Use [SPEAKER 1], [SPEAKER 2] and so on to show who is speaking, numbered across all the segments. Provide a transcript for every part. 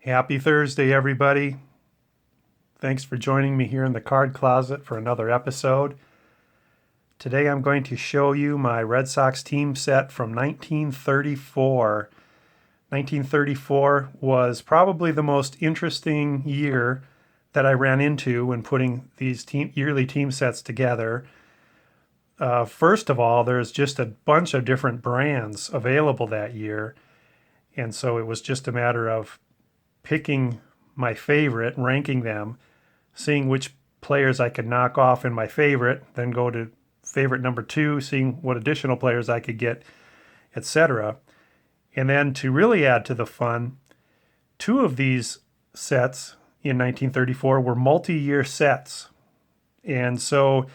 [SPEAKER 1] Happy Thursday, everybody. Thanks for joining me here in the card closet for another episode. Today I'm going to show you my Red Sox team set from 1934. 1934 was probably the most interesting year that I ran into when putting these yearly team sets together. First of all, there's just a bunch of different brands available that year, and so it was just a matter of picking my favorite, ranking them, seeing which players I could knock off in my favorite, then go to favorite number 2, seeing what additional players I could get, etc. And then to really add to the fun, 2 of these sets in 1934 were multi-year sets. And so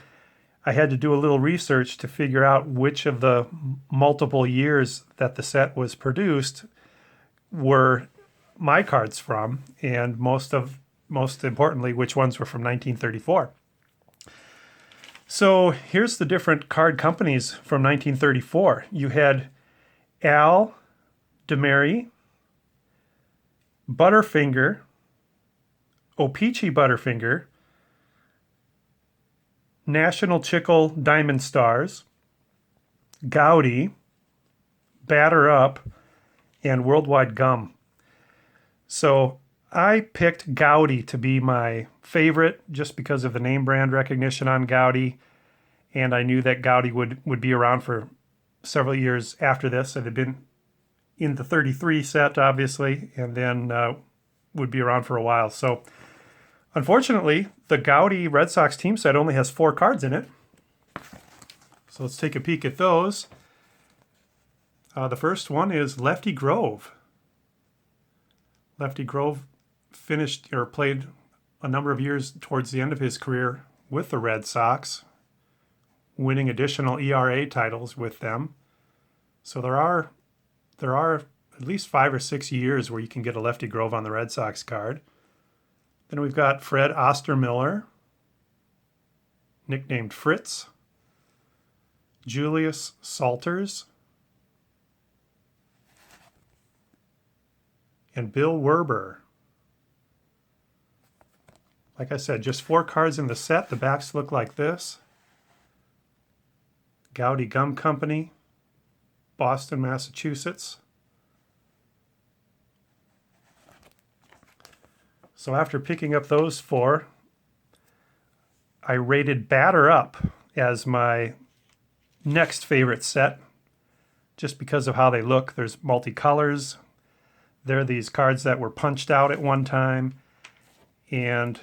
[SPEAKER 1] I had to do a little research to figure out which of the multiple years that the set was produced were my cards from, and most importantly, which ones were from 1934. So here's the different card companies from 1934. You had Al DeMary, Butterfinger, O-Pee-Chee Butterfinger, National Chicle Diamond Stars, Goudey, Batter Up, and Worldwide Gum. So I picked Goudey to be my favorite just because of the name brand recognition on Goudey, and I knew that Goudey would be around for several years after this. It had been in the 33 set, obviously, and then would be around for a while. So unfortunately, the Goudey Red Sox team set only has 4 cards in it. So let's take a peek at those. The first one is Lefty Grove. Lefty Grove finished or played a number of years towards the end of his career with the Red Sox, winning additional ERA titles with them. So there are at least 5 or 6 years where you can get a Lefty Grove on the Red Sox card. Then we've got Fred Ostermiller, nicknamed Fritz, Julius Salters, and Bill Werber. Like I said, just 4 cards in the set. The backs look like this. Goudey Gum Company, Boston, Massachusetts. So after picking up those 4, I rated Batter Up as my next favorite set, just because of how they look. There's multicolors. They're these cards that were punched out at one time, and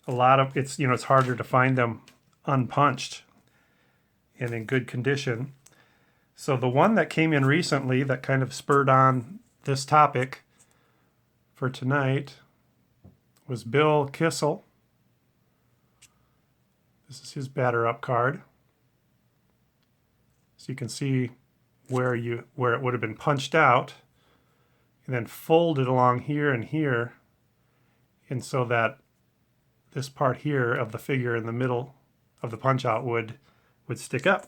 [SPEAKER 1] a lot of it's harder to find them unpunched and in good condition. So the one that came in recently that kind of spurred on this topic for tonight was Bill Kissel. This is his Batter Up card. So you can see where it would have been punched out and then folded along here and here, and so that this part here of the figure in the middle of the punch out would stick up.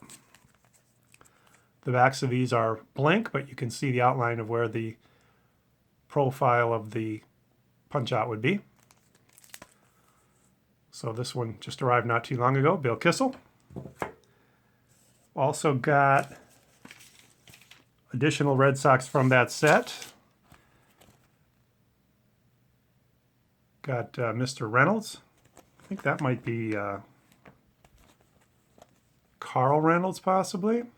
[SPEAKER 1] The backs of these are blank, but you can see the outline of where the profile of the punch out would be. So this one just arrived not too long ago, Bill Kissel. Also got additional Red Sox from that set. Got Mr. Reynolds. I think that might be Carl Reynolds, possibly. And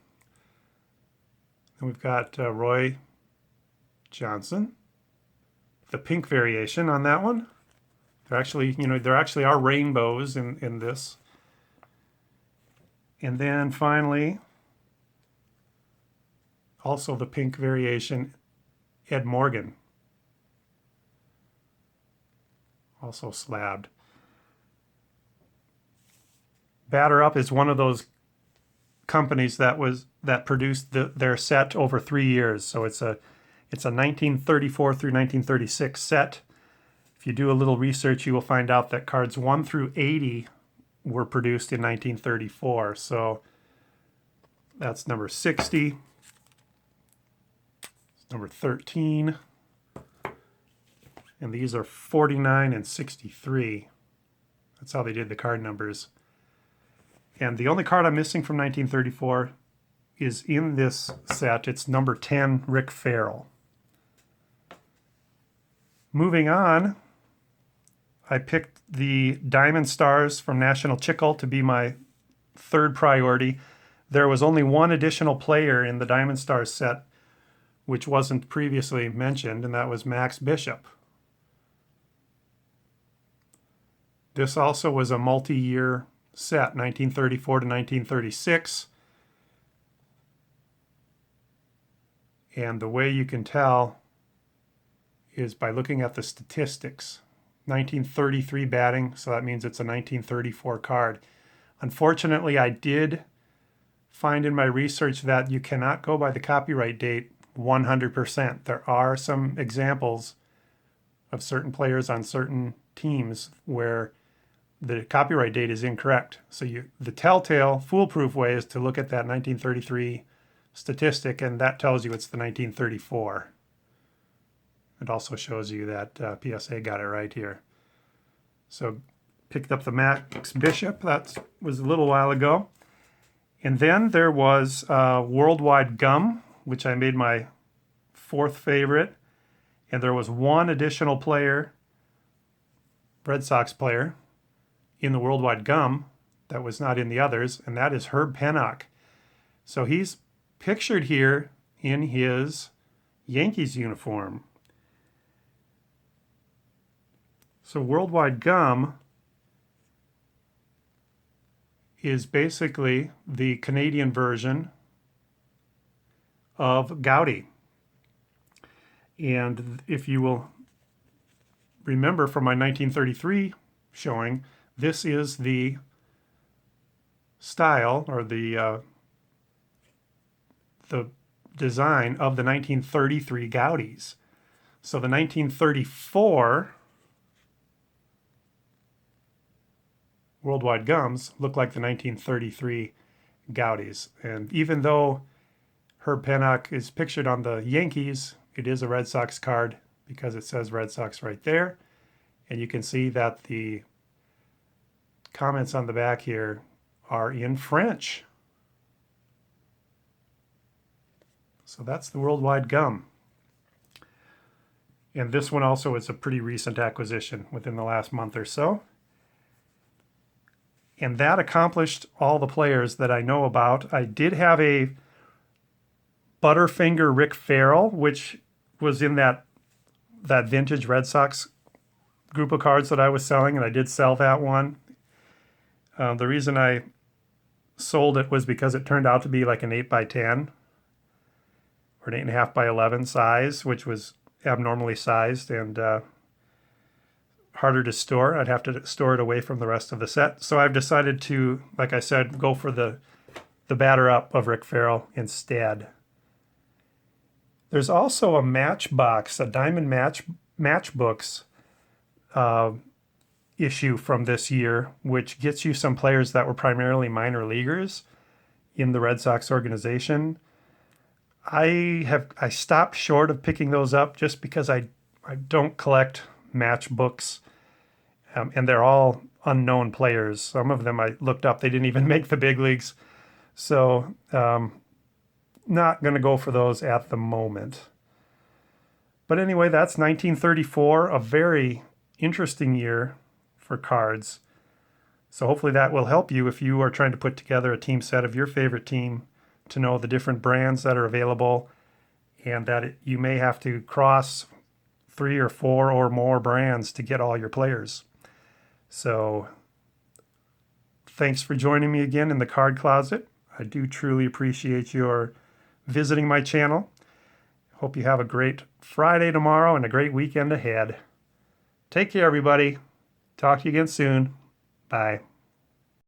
[SPEAKER 1] we've got Roy Johnson. The pink variation on that one. There actually are rainbows in this. And then finally, also the pink variation, Ed Morgan. Also slabbed. Batter Up is one of those companies that produced their set over 3 years. So it's a 1934 through 1936 set. If you do a little research, you will find out that cards 1 through 80 were produced in 1934. So that's number 60, number 13, and these are 49 and 63. That's how they did the card numbers. And the only card I'm missing from 1934 is in this set. It's number 10, Rick Farrell. Moving on, I picked the Diamond Stars from National Chicle to be my third priority. There was only one additional player in the Diamond Stars set which wasn't previously mentioned, and that was Max Bishop. This also was a multi-year set, 1934 to 1936. And the way you can tell is by looking at the statistics. 1933 batting, so that means it's a 1934 card. Unfortunately, I did find in my research that you cannot go by the copyright date 100%. There are some examples of certain players on certain teams where the copyright date is incorrect. So the telltale, foolproof way is to look at that 1933 statistic, and that tells you it's the 1934. It also shows you that PSA got it right here. So picked up the Max Bishop. That was a little while ago. And then there was Worldwide Gum, which I made my fourth favorite. And there was one additional player, Red Sox player, in the Worldwide Gum that was not in the others, and that is Herb Pennock. So he's pictured here in his Yankees uniform. So Worldwide Gum is basically the Canadian version of Goudey. And if you will remember from my 1933 showing, this is the style or the design of the 1933 Goudeys. So the 1934 Worldwide Gums look like the 1933 Goudeys. And even though Herb Pennock is pictured on the Yankees, it is a Red Sox card because it says Red Sox right there. And you can see that the comments on the back here are in French. So that's the Worldwide Gum. And this one also is a pretty recent acquisition within the last month or so. And that accomplished all the players that I know about. I did have a Butterfinger Rick Farrell, which was in that vintage Red Sox group of cards that I was selling, and I did sell that one. The reason I sold it was because it turned out to be like an 8x10 or an 8.5 by 11 size, which was abnormally sized and harder to store. I'd have to store it away from the rest of the set. So I've decided to, like I said, go for the batter up of Rick Farrell instead. There's also a Matchbox, a Diamond Matchbooks issue from this year, which gets you some players that were primarily minor leaguers in the Red Sox organization. I stopped short of picking those up just because I don't collect matchbooks, and they're all unknown players. Some of them I looked up, they didn't even make the big leagues. So not going to go for those at the moment. But anyway, that's 1934, a very interesting year for cards. So hopefully that will help you if you are trying to put together a team set of your favorite team, to know the different brands that are available, and that you may have to cross 3 or 4 or more brands to get all your players. So thanks for joining me again in the Card Closet. I do truly appreciate your visiting my channel. Hope you have a great Friday tomorrow and a great weekend ahead. Take care, everybody. Talk to you again soon. Bye.